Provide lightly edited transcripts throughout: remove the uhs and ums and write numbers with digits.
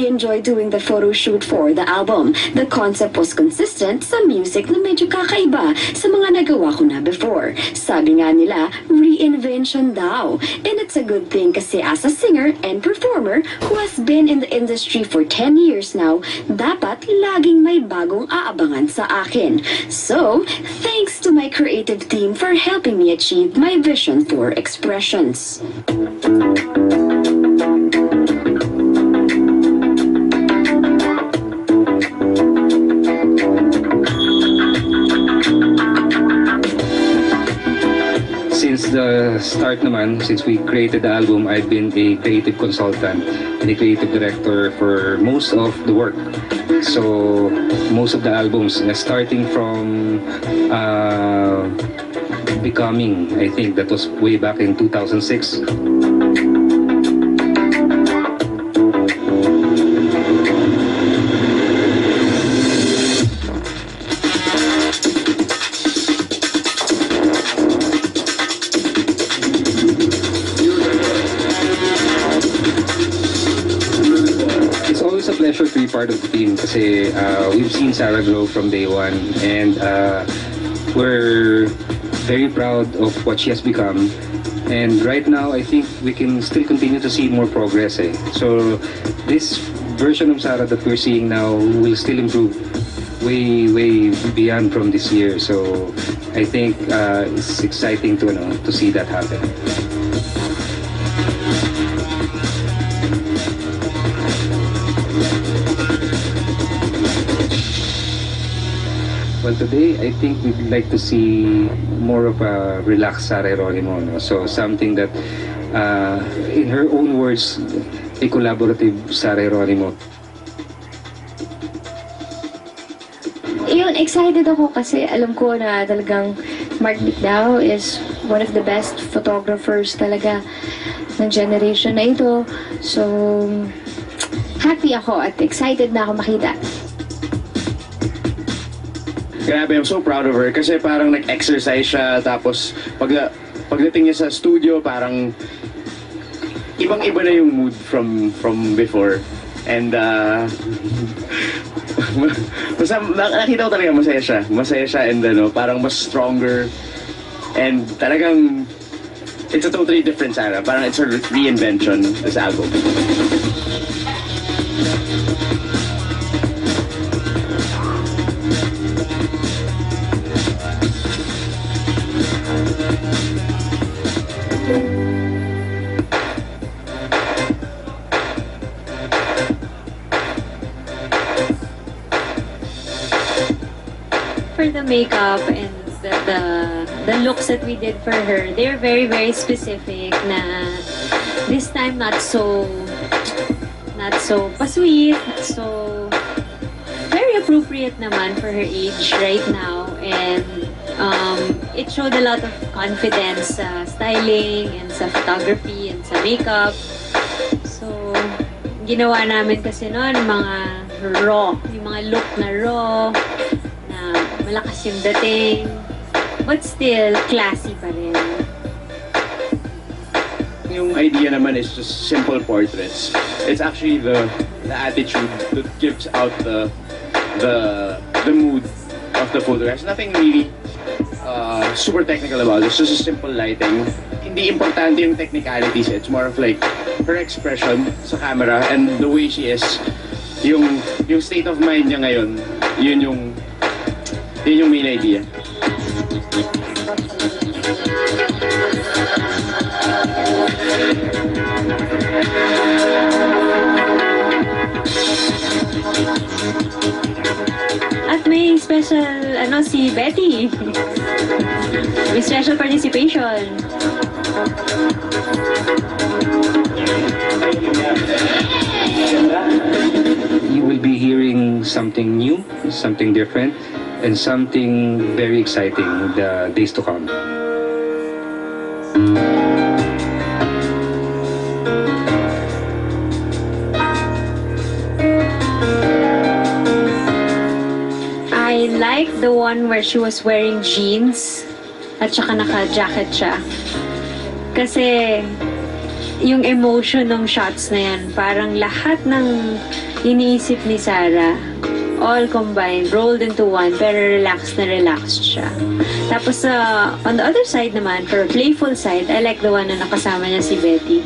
enjoyed doing the photo shoot for the album. The concept was consistent sa music na medyo kakaiba sa mga nagawa ko na before. Sabi nga nila, reinvention daw. And it's a good thing kasi as a singer and performer who has been in the industry for 10 years now, dapat laging may bagong aabangan sa akin. So, thanks to my creative team for helping me achieve my vision for expressions. Since the start naman, since we created the album, I've been a creative consultant and a creative director for most of the work. So, most of the albums, starting from Becoming, I think that was way back in 2006. It's a pleasure to be part of the team kasi we've seen Sarah grow from day one, and we're very proud of what she has become. And right now, I think we can still continue to see more progress. So this version of Sarah that we're seeing now will still improve way beyond from this year. So I think it's exciting to see that happen. Well, today, I think we'd like to see more of a relaxed Sarah Geronimo. No? So something that, in her own words, a collaborative Sarah Geronimo. Yun, excited ako kasi alam ko na talagang Mark Micdao is one of the best photographers talaga ng generation na ito. So, happy ako at excited na ako makita. Grabe, I'm so proud of her kasi parang nag-exercise siya, tapos pagdating niya sa studio parang ibang-iba na yung mood from before. And nakita ko talaga masaya siya and parang mas stronger, and talagang it's a totally different Sarah. Parang it's her reinvention, this album. For the makeup and the looks that we did for her, they're very specific na this time not so pa-sweet, so very appropriate naman for her age right now, and it showed a lot of confidence sa styling and sa photography and sa makeup. So ginawa namin kasi noon mga raw, yung mga look na raw, malakas yung dating, but still classy pa rin. Yung idea naman is just simple portraits. It's actually the attitude that gives out the mood of the photo. There's nothing really super technical about it. It's just a simple lighting. Hindi importante yung technicalities. It's more of like her expression sa camera and the way she is. Yung state of mind niya ngayon, yun yung main idea. At may special, si Betty. May special participation. You will be hearing something new, something different, and something very exciting in the days to come. I like the one where she was wearing jeans at saka naka-jacket siya. Kasi yung emotion ng shots na yan, parang lahat ng iniisip ni Sarah. All combined, rolled into one, pero relaxed siya. Tapos, on the other side naman, for a playful side, I like the one na nakasama niya si Betty.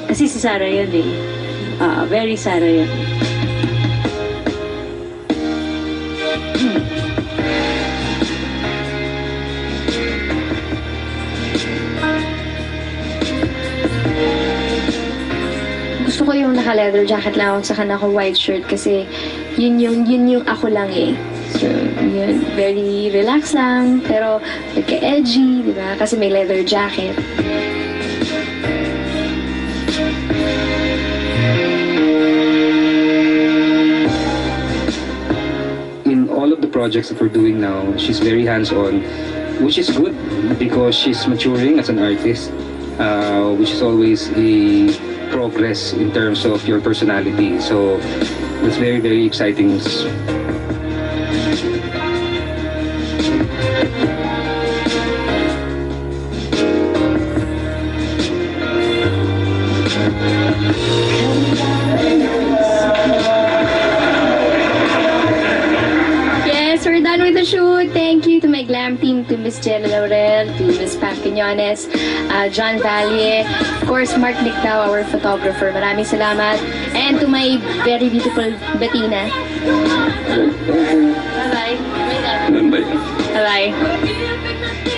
Kasi si Sarah yun eh. Very Sarah yun. Gusto ko yung naka-leather jacket lang ako, saka naka-white shirt kasi yun yung ako lang eh. So, yun, very relax lang, pero nagka-edgy, di ba? Kasi may leather jacket. In all of the projects that we're doing now, she's very hands-on, which is good because she's maturing as an artist, which is always a progress in terms of your personality. So it's very, very exciting. Yes, we're done with the shoot. Thank you to my glam team, to Miss Jella Laurel, to Miss Pam Quinones, John Valle, of course, Mark Nictao, our photographer. Maraming salamat. And to my very beautiful Bettina. Bye-bye. Bye-bye. Bye-bye.